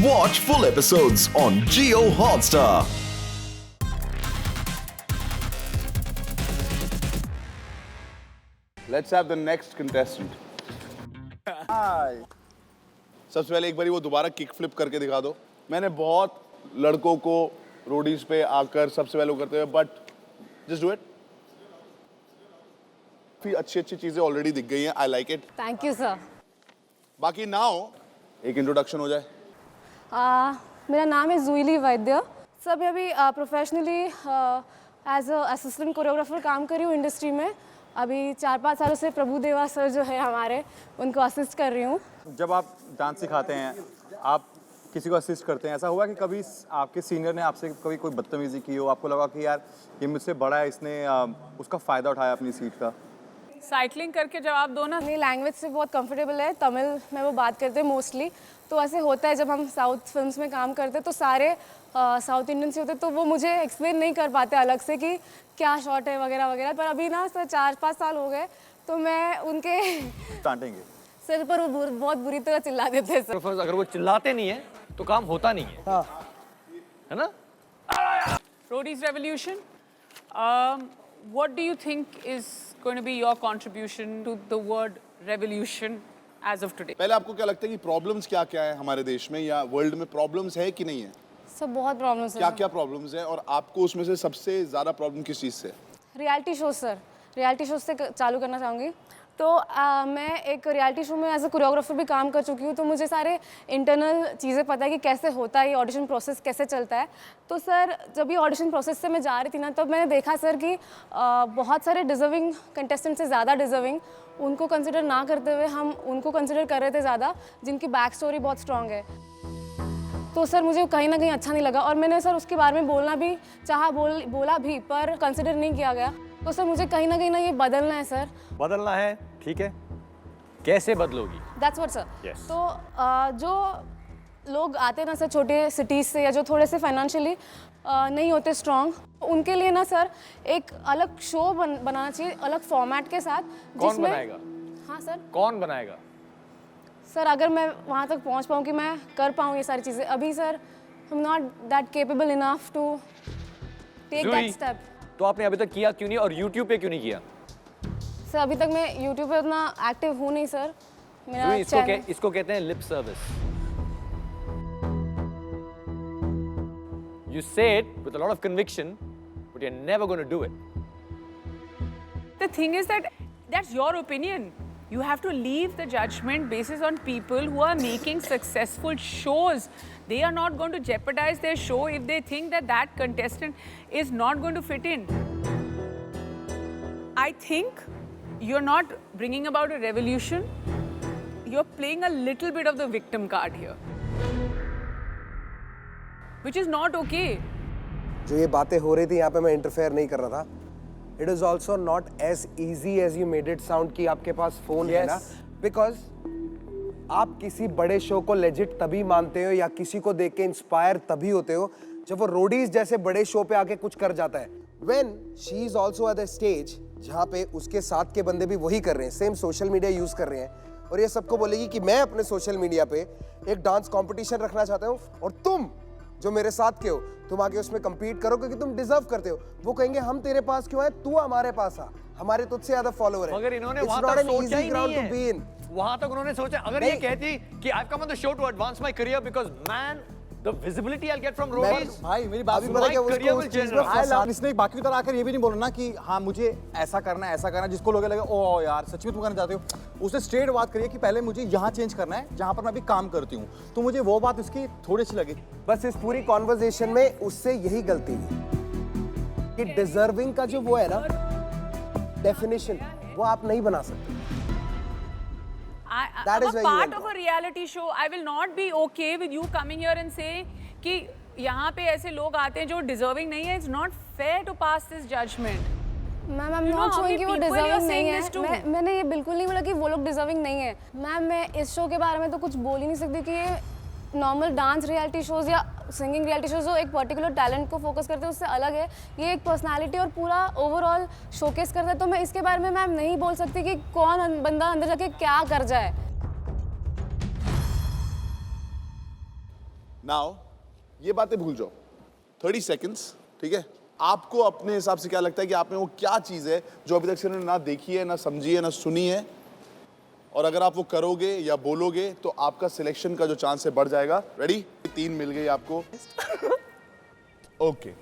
Watch full episodes on Jio Hotstar. Let's have the next contestant. Hi. सबसे पहले एक बारी वो दोबारा किक फ्लिप करके दिखा दो. मैंने बहुत लड़कों को रोडीज पे आकर सबसे पहले करते हुए, बट जस्ट डू इट. फिर अच्छी चीजें ऑलरेडी दिख गई हैं. I like it. Thank you sir. बाकी नाउ एक इंट्रोडक्शन हो जाए. मेरा नाम है जुईली वैद्य. सर मैं अभी professionally as a assistant choreographer काम कर रही हूँ इंडस्ट्री में. अभी 4-5 सालों से प्रभु देवा सर जो है हमारे, उनको असिस्ट कर रही हूँ. जब आप डांस सिखाते हैं, आप किसी को असिस्ट करते हैं, ऐसा हुआ कि कभी आपके सीनियर ने आपसे कभी कोई बदतमीजी की हो, आपको लगा कि यार ये मुझसे बड़ा है, इसने उसका फ़ायदा उठाया अपनी सीट का? साइकिलिंग करके जवाब दो ना. अपनी लैंग्वेज से बहुत कंफर्टेबल है. तमिल में वो बात करते हैं मोस्टली. तो ऐसे होता है जब हम साउथ फिल्म्स में काम करते हैं तो सारे साउथ इंडियन से होते तो वो मुझे एक्सप्लेन नहीं कर पाते अलग से कि क्या शॉट है वगैरह वगैरह. पर अभी ना सर 4-5 साल हो गए तो मैं उनके डांटेंगे सिर पर वो बहुत बुरी तरह चिल्ला देते हैं सर. अगर वो चिल्लाते नहीं है तो काम होता नहीं है. हाँ. है ना? Roadies Revolution. What do you think is going to be your contribution to the word revolution as of today? पहले आपको क्या लगता है कि प्रॉब्लम्स क्या क्या है हमारे देश में या वर्ल्ड में? प्रॉब्लम्स है कि नहीं है? सर बहुत प्रॉब्लम्स है. क्या क्या प्रॉब्लम्स है और आपको उसमें से सबसे ज्यादा प्रॉब्लम किस चीज से? Reality show sir. Reality show से चालू करना चाहूँगी. तो मैं एक रियलिटी शो में एज अ कोरियोग्राफर भी काम कर चुकी हूँ. तो मुझे सारे इंटरनल चीज़ें पता है कि कैसे होता है, ये ऑडिशन प्रोसेस कैसे चलता है. तो सर जब ये ऑडिशन प्रोसेस से मैं जा रही थी ना, तब मैंने देखा सर कि बहुत सारे डिज़र्विंग कंटेस्टेंट से ज़्यादा डिज़र्विंग, उनको कंसिडर ना करते हुए हम उनको कंसिडर कर रहे थे ज़्यादा, जिनकी बैक स्टोरी बहुत स्ट्रॉन्ग है. तो सर मुझे कहीं ना कहीं अच्छा नहीं लगा और मैंने सर उसके बारे में बोलना भी चाहा, बोला भी, पर कंसिडर नहीं किया गया. तो सर मुझे कहीं ना ये बदलना है सर. बदलना है, ठीक है. कैसे बदलोगी? That's what sir. Yes. तो जो लोग आते हैं ना सर छोटे सिटीज़ से या जो थोड़े से फाइनेंशियली नहीं होते स्ट्रॉन्ग, उनके लिए ना सर एक अलग शो बनाना चाहिए, अलग फॉर्मेट के साथ. कौन बनाएगा? हाँ सर. कौन बनाएगा? सर अगर मैं वहाँ तक पहुँच पाऊँ कि मैं कर पाऊँ ये सारी चीज़ें. अभी sir I am not that capable enough to take that step. तो आपने अभी तक किया क्यों नहीं और YouTube पे क्यों नहीं किया? सर अभी तक मैं YouTube पे उतना एक्टिव हूँ नहीं सर. मेरा इसको कहते हैं lip service. You say it with a lot of conviction, but you're never going to do it. The thing is that that's your opinion. You have to leave the judgment basis on people who are making successful shows. They are not going to jeopardize their show if they think that that contestant is not going to fit in. I think you're not bringing about a revolution. You're playing a little bit of the victim card here, which is not okay. जो ये बातें हो रही थी यहाँ पे मैं interfere नहीं कर रहा था. It is also not as easy as you made it sound कि आपके पास फोन है ना, because आप किसी बड़े शो को लेजिट तभी मानते हो या किसी को देख के इंस्पायर तभी होते हो जब वो रोडीज जैसे बड़े शो पे आके कुछ कर जाता है. When she is also at a stage जहाँ पे उसके साथ के बंदे भी वही कर रहे हैं, सेम सोशल मीडिया यूज कर रहे हैं, और ये सबको बोलेगी कि मैं अपने सोशल मीडिया पे एक डांस कॉम्पिटिशन रखना चाहता हूँ और तुम जो मेरे साथ के हो तुम आके उसमें compete करो क्योंकि तुम डिजर्व करते हो. वो कहेंगे हम तेरे पास क्यों आए, तू हमारे पास आ, हमारे तुझसे ज्यादा फॉलोअर है. मगर इन्होंने It's वहां not तक an सोचा easy ही ground नहीं to be है. in. वहां तक उन्होंने सोचा. अगर ये कहती कि I've come on the show to advance my career because man, the visibility I'll get from roadies. भाई मेरी बात अभी पता क्या career उसको will उस चीज change में now. फंसा. इसने बाकी की तरह आकर ये भी नहीं बोलना ना कि हाँ मुझे ऐसा करना है, जिसको लोग लगे ओ यार सच में तुम करना चाहते हो. उसने स्ट्रेट बात करी है कि पहले मुझे यहाँ चेंज करना है जहाँ पर मैं अभी काम करती हूँ. तो मुझे वो बात इसकी थोड़ी सी लगी. बस इस पूरी कॉन्वर्सेशन में उससे यही गलती है कि डिजर्विंग का जो वो है ना डेफिनेशन, वो आप नहीं बना सकते. That I'm is a where you part end of up. a reality show. I will not be okay with you coming here and say कि यहाँ पे ऐसे लोग आते हैं जो डिजर्विंग नहीं है. It's not fair to pass this judgment. Ma'am I am You know not how showing many कि वो people you're डिजर्विंग नहीं saying है. this to? मैंने ये बिल्कुल नहीं बोला कि वो लोग डिजर्विंग नहीं है. मैम मैं इस शो के बारे में तो कुछ बोल ही नहीं सकती कि ये नॉर्मल डांस रियलिटी शोज या सिंगिंग रियलिटी शोज जो एक पर्टिकुलर टैलेंट को फोकस करते हैं उससे अलग है. ये एक पर्सनालिटी और पूरा ओवरऑल शोकेस करता है. तो मैं इसके बारे में मैम नहीं बोल सकती कि कौन बंदा अंदर जाके क्या कर जाए. नाउ ये बातें भूल जाओ 30 सेकंड्स, ठीक है? आपको अपने हिसाब से क्या लगता है कि आप में वो क्या चीज़ है जो अभी तक से उन्होंने ना देखी है, ना समझी है, ना सुनी है, और अगर आप वो करोगे या बोलोगे तो आपका सिलेक्शन का जो चांस है बढ़ जाएगा। रेडी? 3 मिल गई आपको। Okay,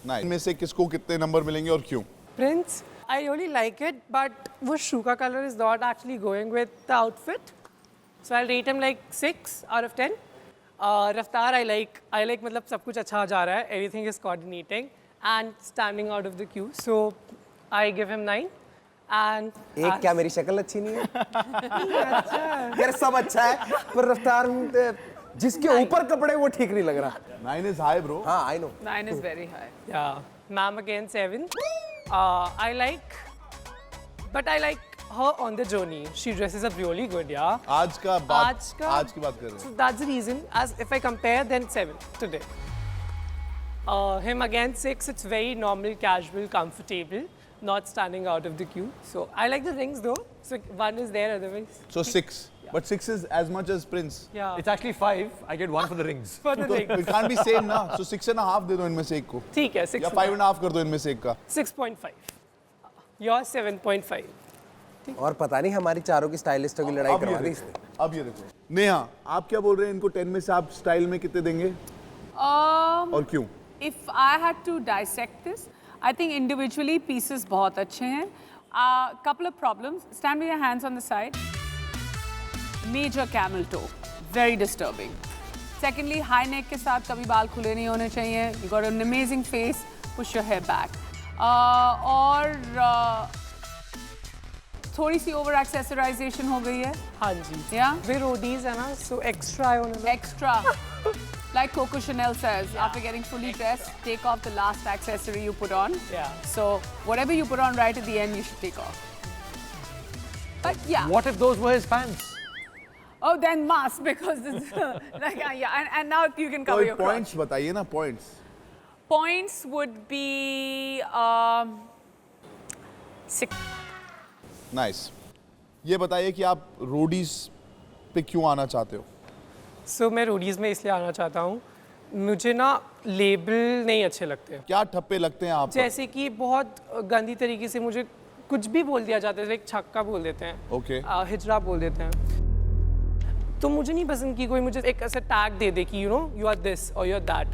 nice. इनमें से किसको कितने नंबर मिलेंगे और क्यों? Prince, I really like it, but वो shoe का color is not actually going with the outfit. So I'll rate him like 6 out of 10. Raftaar I like मतलब सब कुछ अच्छा जा रहा है. Everything is coordinating and standing out of the queue. So I give him 9. And एक क्या मेरी शक्ल अच्छी नहीं है? यार सब अच्छा है, पर रफ्तार जिसके ऊपर कपड़े वो ठीक नहीं लग रहा। 9 is high, bro. हाँ, I know. 9 is very high. yeah, ma'am again 7. I like, but I like her on the journey. She dresses up really good, yeah. आज की बात कर रहे हैं। So that's the reason. As if I compare, then 7 today. Him again 6. It's very normal, casual, comfortable, not standing out of the queue. So I like the rings though. So 1 is there otherwise. So 6. But 6 is as much as Prince. Yeah. It's actually 5. I get 1 for the rings. For the तो rings. it can't be same ना. So 6.5 दे दो इनमें से एक को। ठीक है 6. या 5.5 कर दो इनमें से एक का। 6.5. Yours 7.5. और पता नहीं हमारी चारों की स्टाइलिस्टों की लड़ाई अब ये करवा दी देखो, इसने। अब ये देखो। नेहा, आप क्या बोल रहे हैं? इनको 10 में से आप स्टाइल में कितने देंगे और क्यों? If I had to dissect this, I think individually pieces बहुत अच्छे हैं. Couple of problems. Stand with your hands on the side. Major camel toe, very disturbing. Secondly, high neck के साथ कभी बाल खुले नहीं होने चाहिए. You got an amazing face. Push your hair back. और थोड़ी सी over accessorization हो गई है. हाँ जी. Yeah. वे रोडीज है ना, so extra है उन्होंने. Extra. Like Coco Chanel says, after getting fully dressed, take off the last accessory you put on. Yeah. So whatever you put on right at the end, you should take off. But yeah. What if those were his pants? Oh, then must, because this, like, yeah, and now you can cover your कोई crotch. points बताइए ना, points. Points would be 6. Nice. ये बताइए कि आप Roadies पे क्यों आना चाहते हो? So मैं रोडीज में इसलिए आना चाहता हूँ. मुझे ना लेबल नहीं अच्छे लगते. क्या ठप्पे लगते हैं आप? जैसे कि बहुत गंदी तरीके से मुझे कुछ भी बोल दिया जाता है. एक छक्का बोल देते हैं. Okay. हिजरा बोल देते हैं. तो मुझे नहीं पसंद कि कोई मुझे एक ऐसा टैग दे दे कि you are this or you are that.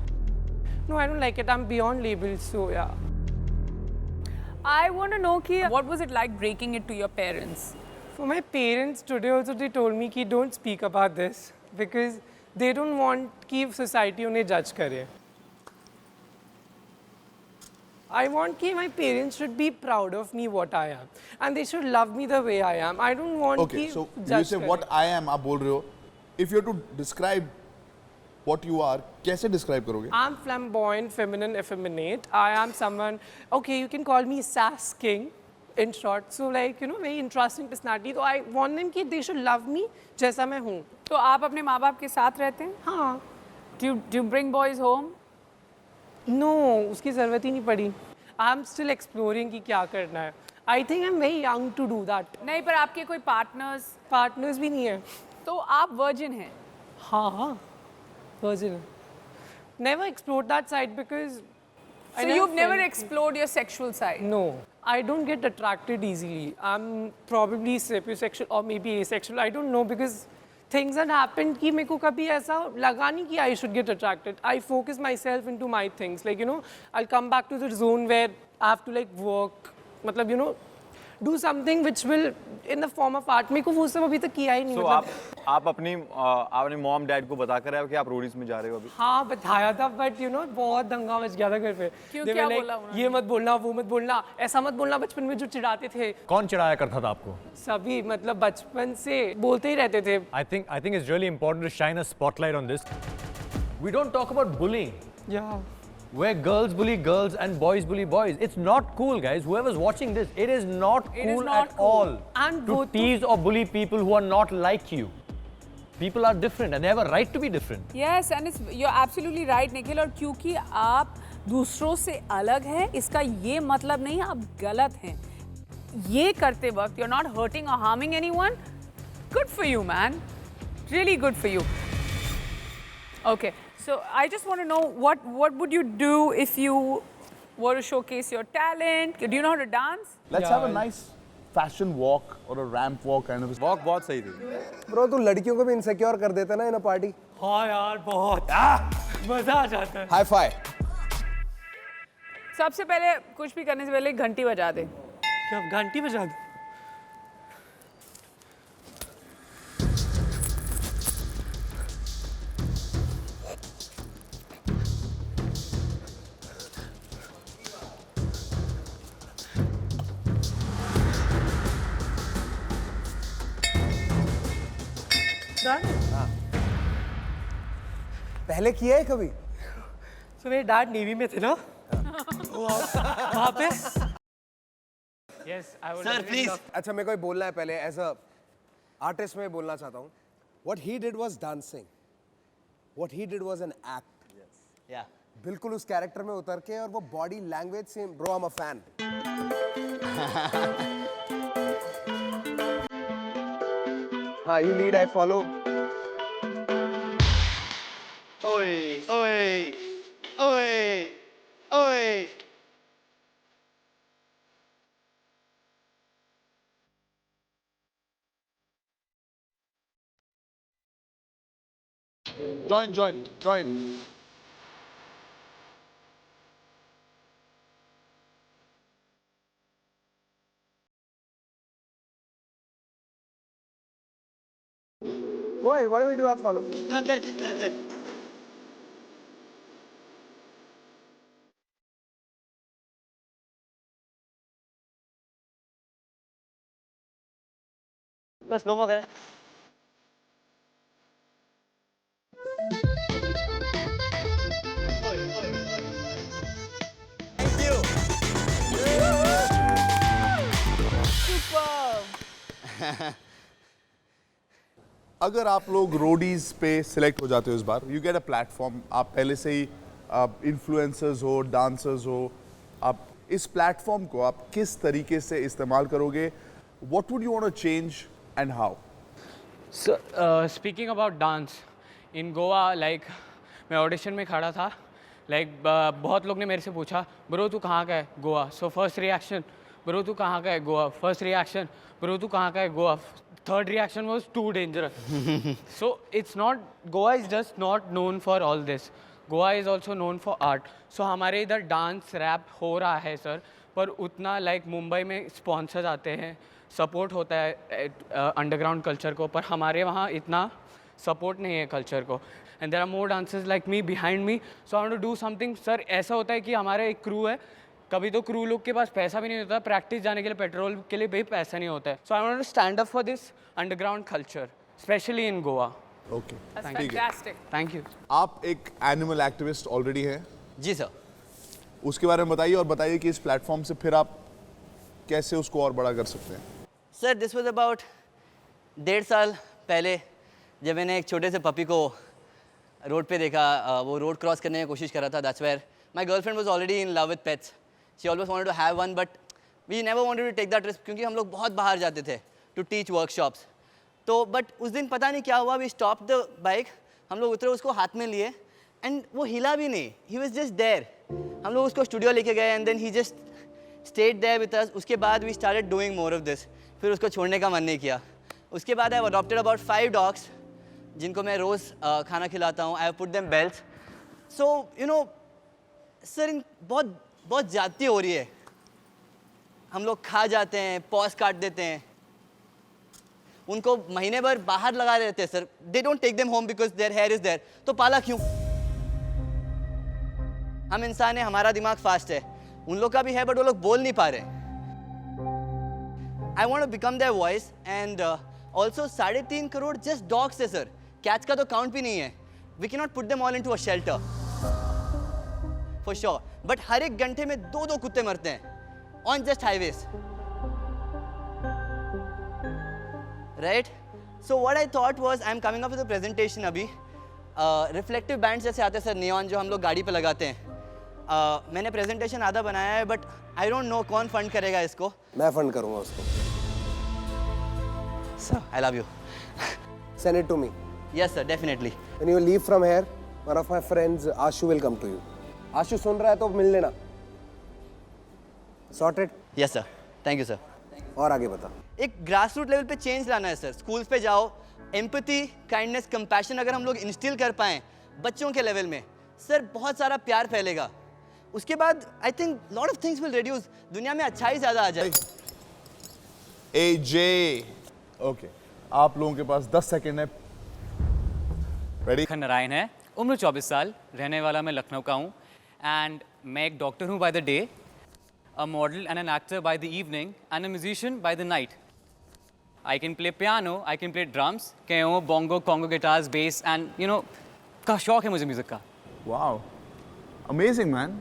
No, I don't like it. I'm beyond labels, so yeah. I want to know कि what was it like breaking it to your parents? For my parents today also they told me कि don't speak about this because they don't want कि society उन्हें judge करे. I want कि my parents should be proud of me what I am and they should love me the way I am. I don't want Okay, कि so you judge say करे. what I am, आप बोल रहे हो. If you have to describe what you are, कैसे describe करोगे? I'm flamboyant, feminine, effeminate. I am someone, okay, you can call me Sass King in short. So like, very interesting personality. So I want them कि they should love me जैसा मैं हूँ. तो आप अपने माँ बाप के साथ रहते हैं? हाँ. Do you bring boys home? No, उसकी ज़रूरत ही नहीं पड़ी. I'm still exploring कि क्या करना है. I think I'm very young to do that. नहीं, पर आपके कोई partners? Partners भी नहीं है. तो आप virgin हैं? हाँ. Virgin. Never explored that side because. So you've never explored your sexual side? No, I don't get attracted easily. I'm probably sapiosexual or maybe asexual. I don't know because things that happened कि मेरे को कभी ऐसा लगा नहीं कि I should get attracted. I focus myself into my things. Like I'll come back to the zone where I have to like work. मतलब do something which will in the form of art. मेरे को वो सब अभी तक किया ही नहीं. So आप अपने मॉम डैड को बता कर आए हो कि आप रोडीज में जा रहे हो अभी? हाँ बताया था बट बहुत दंगा मच गया था घर पे. क्यों, They क्या were like, बोला उन्होंने? ये मत बोलना वो मत बोलना ऐसा मत बोलना. बचपन में जो चिढ़ाते थे कौन चिढ़ाया करता था आपको? सभी मतलब बचपन से बोलते ही रहते थे. I think it's really important to shine a spotlight on this. We don't talk about bullying. Yeah. Where girls bully girls and boys bully boys. It's not cool, guys. Whoever's watching this, it is not It is cool not at cool. all And to both tease or bully people who are not like you. People are different and they have a right to be different. Yes, and you're absolutely right, Nikhil. और क्योंकि आप दूसरों से अलग हैं, इसका ये मतलब नहीं आप गलत हैं. ये करते वक्त you're not hurting or harming anyone. Good for you, man. Really good for you. Okay, so I just want to know what would you do if you were to showcase your talent? Do you know how to dance? Let's have a nice fashion walk or a ramp walk kind of. Walk बहुत सही थी. Bro तू लड़कियों को भी insecure कर देता ना इन अ पार्टी. हाँ यार बहुत मजा आ जाता है. Hi fi. सबसे पहले कुछ भी करने से पहले एक घंटी बजा दे. क्या घंटी बजा दूं? पहले किया है कभी? तो मेरे डैड नेवी में थे ना वहाँ पे. Yes, I would. Sir, please. अच्छा मेरे को ये बोलना है पहले एज अ आर्टिस्ट में बोलना चाहता हूँ. What he did was dancing. What he did was an act. Yeah. बिल्कुल उस कैरेक्टर में उतर के और वो बॉडी लैंग्वेज से bro I am a fan. हाँ you lead I follow. Oi, oi, oi, oi. Join. Why? What do we do after follow? बस नो more. Thank you. अगर आप लोग रोडीज पे सिलेक्ट हो जाते हो इस बार, यू गेट अ प्लेटफॉर्म. आप पहले से ही इन्फ्लुएंसर्स हो, डांसर्स हो. आप इस प्लेटफॉर्म को आप किस तरीके से इस्तेमाल करोगे? What would you want to change and how? So, speaking about dance, in Goa, like मैं ऑडिशन में खड़ा था, बहुत लोग ने मेरे से पूछा, ब्रो तू कहाँ का है? Goa. So first reaction, bro तू कहाँ का है? गोवा. फर्स्ट रिएक्शन, ब्रो तू कहाँ का है? Goa. Third reaction was too dangerous. So it's not, Goa is just not known for all this. Goa is also known for art. So हमारे इधर डांस रैप हो रहा है सर, पर उतना मुंबई में स्पॉन्सर्स आते हैं, सपोर्ट होता है अंडरग्राउंड कल्चर को, पर हमारे वहाँ इतना सपोर्ट नहीं है कल्चर को. And there are more dancers like me behind me. So I want to do something. Sir ऐसा होता है कि हमारा एक क्रू है, कभी तो क्रू लोग के पास पैसा भी नहीं होता, प्रैक्टिस जाने के लिए पेट्रोल के लिए भी पैसा नहीं होता है. So I want to stand up for this underground culture, specially in Goa. Okay, Fantastic. Thank you. आप एक एनिमल एक्टिविस्ट ऑलरेडी हैं, जी सर. उसके बारे में बताइए, और बताइए कि इस प्लेटफॉर्म से फिर आप कैसे उसको और बड़ा कर सकते हैं. सर दिस वाज अबाउट 1.5 साल पहले, जब मैंने एक छोटे से पपी को रोड पे देखा. वो रोड क्रॉस करने की कोशिश कर रहा था. That's where my girlfriend was already in love with pets. She always wanted to have one, but we never wanted to take that risk, क्योंकि हम लोग बहुत बाहर जाते थे टू टीच वर्कशॉप्स. तो बट उस दिन पता नहीं क्या हुआ, वी स्टॉप द बाइक. हम लोग उतरे, उसको हाथ में लिए, एंड वो हिला भी नहीं. He was just there. हम लोग उसको स्टूडियो लेके गए, and then he just stayed there with us. उसके बाद we started doing more of this. फिर उसको छोड़ने का मन नहीं किया. उसके बाद I have adopted about 5 dogs, जिनको मैं रोज़ खाना खिलाता हूँ. I have put them belts. So you know sir, बहुत ज़्यादती हो रही है. हम लोग खा जाते हैं, पॉज काट देते हैं, उनको महीने भर बाहर लगा देते हैं sir. They don't take them home because their hair is there. तो पाला क्यों? हम इंसान हैं, हमारा दिमाग फास्ट है. उन लोग का भी है, बट वो लोग बोल नहीं पा रहे. I want to become their voice. And also 3.5 crore just dogs है सर. कैट्स का तो काउंट भी नहीं है. We can not put them all into a shelter for sure. But हर एक घंटे में 2 कुत्ते मरते हैं on just highways, right? So what I thought was, I am coming up with a presentation अभी. रिफ्लेक्टिव बैंड्स जैसे आते हैं सर, नियॉन, जो हम लोग गाड़ी पे लगाते हैं. मैंने प्रेजेंटेशन आधा बनाया है, बट आई डोंट नो कौन फंड करेगा इसको. मैं फंड करूंगा उसको. Sir I love you. Send it to me. Yes sir, definitely. When you leave from here, One of my friends, Ashu, will come to you. Ashu सुन रहा है तो मिल लेना. Sorted? Yes sir, thank you sir. और आगे बता. एक grass root level पे change लाना है सर. स्कूल्स पे जाओ, एम्पैथी, काइंडनेस, कंपैशन अगर हम लोग इंस्टिल कर पाएं बच्चों के लेवल में, सर बहुत सारा प्यार फैलेगा. उसके बाद I think lot of things will reduce. दुनिया में अच्छाई ज़्यादा आ जाए. एजे, ओके, आप लोगों के पास 10 सेकंड है. रेडी? नारायण है, उम्र 24 साल, रहने वाला मैं लखनऊ का हूँ एंड मैं एक डॉक्टर हूँ by the day, a model and an actor by the evening and a musician by the night. I can play piano, I can play drums, केओ, bongo, congo guitars, bass and you know का शौक है मुझे music का. Wow, amazing man.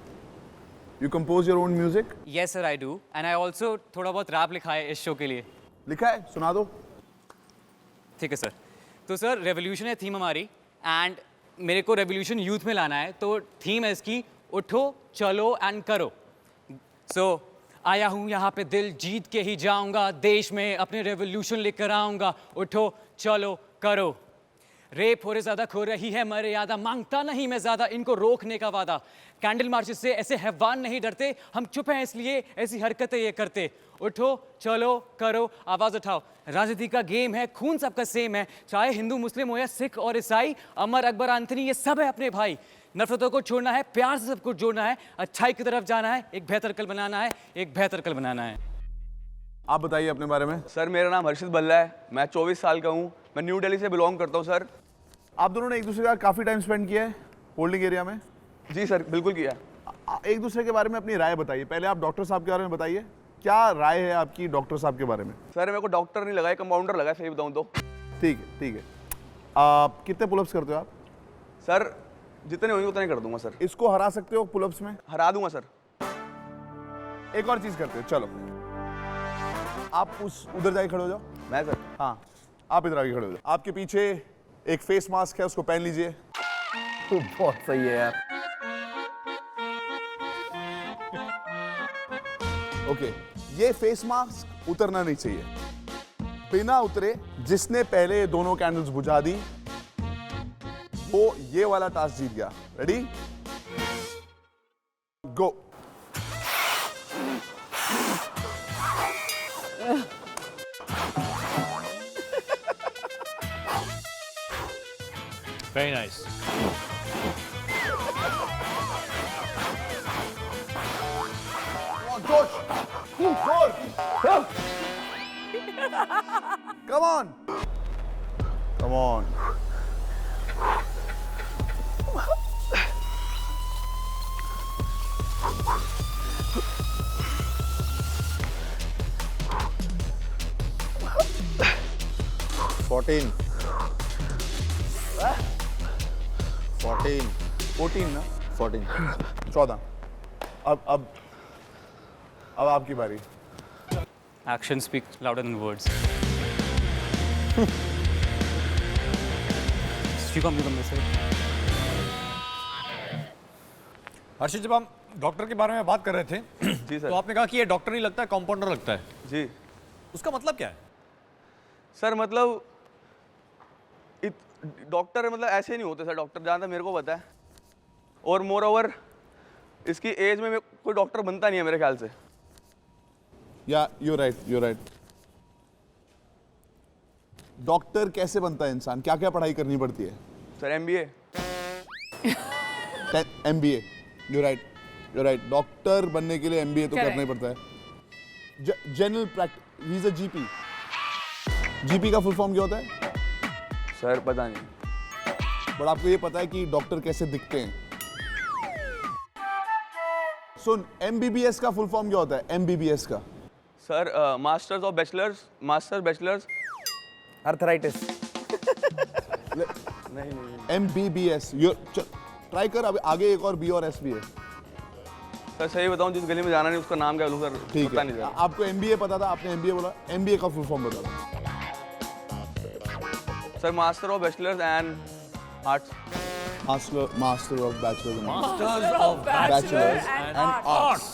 You compose your own music? Yes sir I do and I also थोड़ा बहुत rap लिखा है इस शो के लिए. लिखा है, सुना दो. ठीक है सर. तो सर रेवोल्यूशन है थीम हमारी एंड मेरे को रेवोल्यूशन यूथ में लाना है, तो थीम है इसकी उठो चलो एंड करो. सो आया हूँ यहाँ पे दिल जीत के ही जाऊँगा, देश में अपने रेवोल्यूशन लेकर आऊँगा. उठो चलो करो. रेप हो रहे ज़्यादा, खो रही है मर्यादा, मांगता नहीं मैं ज़्यादा, इनको रोकने का वादा. कैंडल मार्चेस से ऐसे हैवान नहीं डरते, हम चुप हैं इसलिए ऐसी हरकतें ये करते. उठो चलो करो, आवाज़ उठाओ. राजनीति का गेम है, खून सबका सेम है, चाहे हिंदू मुस्लिम हो या सिख और ईसाई, अमर अकबर आंथनी ये सब है अपने भाई. नफरतों को छोड़ना है, प्यार से सब कुछ जोड़ना है, अच्छाई की तरफ जाना है, एक बेहतर कल बनाना है, एक बेहतर कल बनाना है. आप बताइए अपने बारे में. सर मेरा नाम हर्षित बल्ला है, मैं 24 साल का हूँ, मैं न्यू दिल्ली से बिलोंग करता हूँ सर. आप दोनों ने एक दूसरे का काफ़ी टाइम स्पेंड किया है होल्डिंग एरिया में? जी सर, बिल्कुल किया. एक दूसरे के बारे में अपनी राय बताइए. पहले आप डॉक्टर साहब के बारे में बताइए, क्या राय है आपकी डॉक्टर साहब के बारे में? सर मेरे को डॉक्टर नहीं लगा, कंपाउंडर लगा, सही बताऊँ तो. ठीक है, ठीक है. आप कितने पुलअप्स करते हो आप? सर जितने होंगे उतने कर दूंगा सर. इसको हरा सकते हो पुलअप्स में? हरा दूंगा सर. एक और चीज करते हो, चलो आप उधर जाके खड़े हो जाओ. मैं सर? हाँ, आप इधर आके खड़े हो जाओ. आपके पीछे एक फेस मास्क है, उसको पहन लीजिए. बहुत सही है यार. ओके, ये फेस मास्क उतरना नहीं चाहिए. बिना उतरे जिसने पहले दोनों कैंडल्स बुझा दी वो ये वाला टास्क जीत गया. Ready, go. Very nice. Josh, come on, come on. Fourteen. 14 ना? 14. 14. अब आपकी बारी. Action speaks louder than words. हर्षित, जब हम डॉक्टर के बारे में बात कर रहे थे जी सर. तो आपने कहा कि ये डॉक्टर नहीं लगता है, कंपाउंडर लगता है. जी उसका मतलब क्या है? सर मतलब डॉक्टर मतलब ऐसे नहीं होते सर. डॉक्टर जहाँ तक मेरे को पता है, और मोर ओवर इसकी एज में कोई डॉक्टर बनता नहीं है मेरे ख्याल से. या you're right. डॉक्टर कैसे बनता है इंसान? क्या क्या पढ़ाई करनी पड़ती है? Sir MBA. MBA. You're right. Doctor बनने के लिए MBA तो करना ही पड़ता है. General practice. He is a GP. GP का फुल फॉर्म क्या होता है? सर पता नहीं. बट आपको ये पता है कि डॉक्टर कैसे दिखते हैं? सुन, MBBS का फुल फॉर्म क्या होता है? MBBS का sir masters of bachelors. Arthritis. नहीं. MBBS. ट्राई कर. अब आगे एक और B और S भी है. सर सही बताऊं, जिस गली में जाना नहीं उसका नाम क्या बोलूं सर? ठीक पता है. नहीं सर. आपको MBA पता था, आपने MBA बोला. MBA का फुल फॉर्म बता दो. Sir master of bachelors and arts. Master of Bachelors and Arts. Masters of Bachelors and Arts.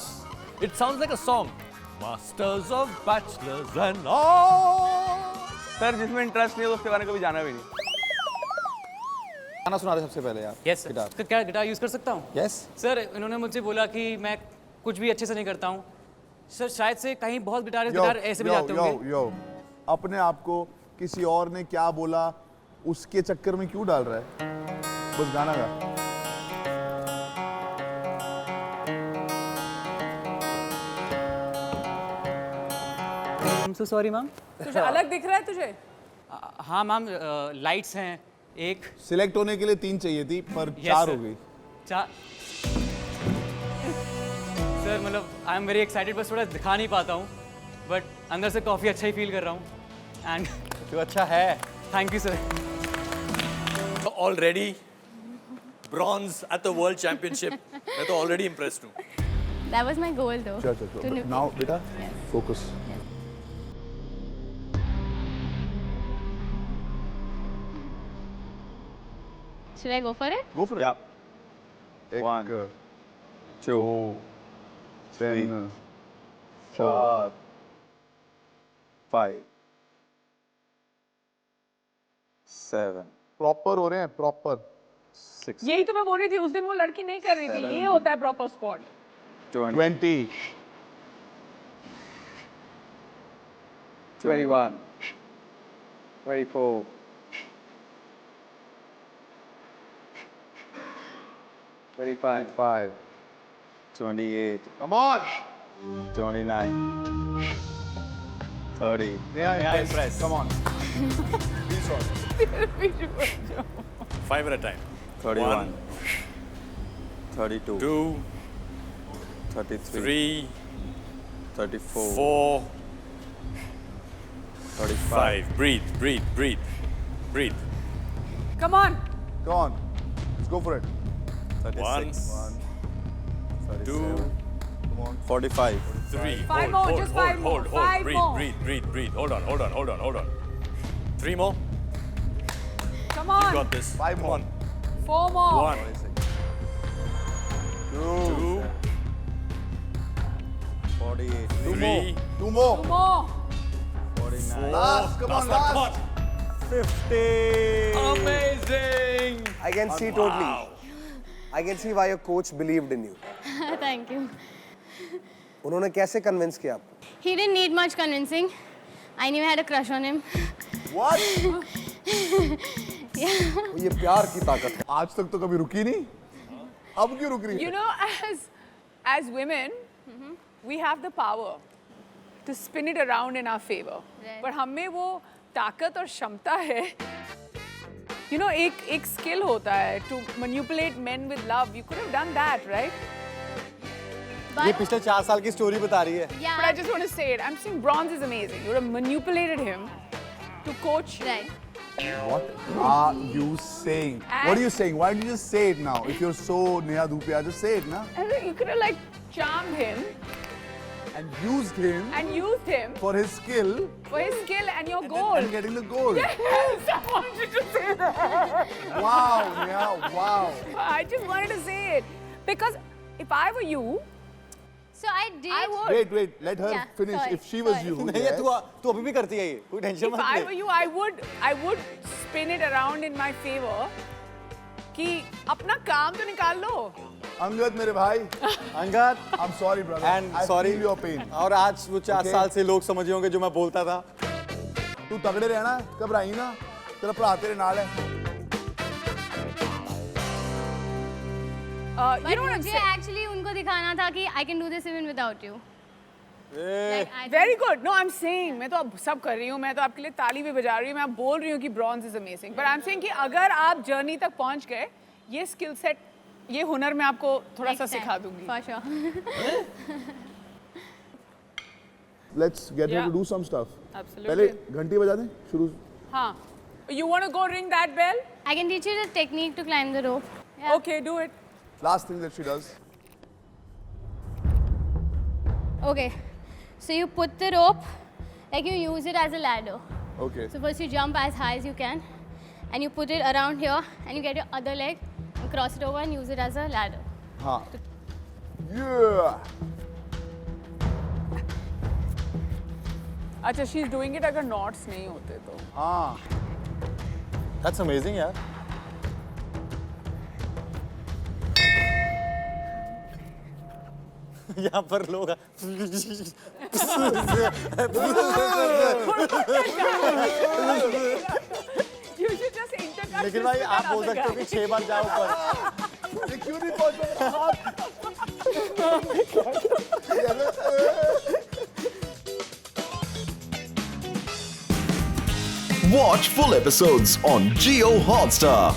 It sounds like a song. Masters of Bachelors and Arts. Sir जिसमें interest नहीं है तो उसके बारे में कभी जाना भी नहीं. गाना सुना रहे सबसे पहले यार। Yes guitar. सर, क्या गिटार यूज़ कर सकता हूँ? यस। सर इन्होंने मुझसे बोला कि मैं कुछ भी अच्छे से नहीं करता हूँ सर, शायद से कहीं बहुत गिटार ऐसे भी जाते होंगे। यो अपने आप को किसी और ने क्या बोला उसके चक्कर में क्यों डाल रहा है? बस गाना गा। I'm so sorry ma'am. तुझे अलग दिख रहा है तुझे? हाँ मैम, लाइट्स हैं एक। सिलेक्ट होने के लिए 3 चाहिए थी पर Yes, 4 sir. हो गई। सर मतलब आई एम वेरी एक्साइटेड, बस थोड़ा दिखा नहीं पाता हूँ, बट अंदर से काफ़ी अच्छा ही फील कर रहा हूँ। एंड जो अच्छा है। Thank you sir. Already bronze at the World Championship. मैं तो already impressed हूँ. That was my goal though. चल नाउ बेटा focus. Should I go for it? Go for it. Yeah. 1 2 3 4 5 7 proper हो रहे हैं प्रॉपर। 6 यही तो मैं बोल रही थी उस दिन, वो लड़की नहीं कर रही थी। ये होता है proper spot. 20 20 21 24 25 28 Come on. 29 30 Yeah, impressed. Come on. Be sorry. 5 at a time. 31 32 2, 33 3, 34 4, 35 5. Breathe, breathe, breathe, breathe. Come on. Go on. Let's go for it. 36 2, Come on. 45 3. Five hold, more, hold, just hold, five more, hold, hold. five breathe, more. breathe, breathe, breathe. Hold on, hold on, hold on, hold on. 3 more. Come You on. got this. 5 more. 4 more. 1, 2, 48 3, 2 more. 2 more. 49 Last. Come on. last one, Last. come on. 50 Amazing. I can see totally. I can see why your coach believed in you. Thank you. उन्होंने कैसे convince किया आपको? He didn't need much convincing. I knew I had a crush on him. What? ये प्यार की ताकत है। आज तक तो कभी रुकी नहीं। अब क्यों रुक रही है? You know, as women, we have the power to spin it around in our favor. Right. पर हमें वो ताकत और क्षमता है। You know, एक skill होता है to manipulate men with love. You could have done that, right? ये But पिछले 4 साल की स्टोरी बता रही है। yeah, But I just want to say it. I'm saying Bronze is amazing. You would have manipulated him to coach you. right. What are you saying? What are you saying? Why don't you just say it now? If you're so Neha Dhupia, just say it now. And then you could have like charmed him And used him and used him for his skill for his skill and your and goal. getting the goal. Yes, I wanted you to say that. Wow, Neha, wow. I just wanted to say it because if I were you, So I did. I would. Wait, let her Yeah, finish. sorry, If she was sorry. you, नहीं ये yes. तू अभी भी करती है ये, कोई tension If मत I ले। were you, I would spin it around in my favor. कि अपना काम तो निकाल लो. Angad, मेरे भाई. Angad I'm sorry, brother. And I sorry feel your pain. और आज वो 4 Okay. साल से लोग समझे होंगे जो मैं बोलता था। तू तगड़े रहना, घबराई ना. तेरा भरा तेरे नाल है. But You know what I'm मुझे saying? actually उनको दिखाना था कि I can do this even without you. Like, I Very good. No, I'm saying मैं तो अब सब कर रही हूँ. मैं तो आपके लिए ताली भी बजा रही हूँ. मैं अब बोल रही हूँ कि Bronze is amazing. But I'm saying कि अगर आप जर्नी तक पहुँच गए, ये स्किल सेट, ये हुनर मैं आपको थोड़ा सा next time, सिखा दूंगी. For sure. Let's get her Yeah. to do some stuff. Absolutely. पहले घंटी बजा दें शुरू. हाँ. You want to go ring that bell? I can teach you the technique to climb the rope. Yeah. Okay, do it. Last thing that she does. Okay. So you put the rope, like you use it as a ladder. Okay. So first you jump as high as you can, and you put it around here, and you get your other leg and cross it over and use it as a ladder. हाँ. Yeah. अच्छा, she's doing it अगर knots नहीं होते तो. हाँ. That's amazing यार। यहाँ पर लोग You should just intercut. लेकिन भाई आप बोल सकते हो कि 6 बार जाओ ऊपर। ये क्यों नहीं पहुंच रहा हाथ? Watch full episodes on Geo Hotstar.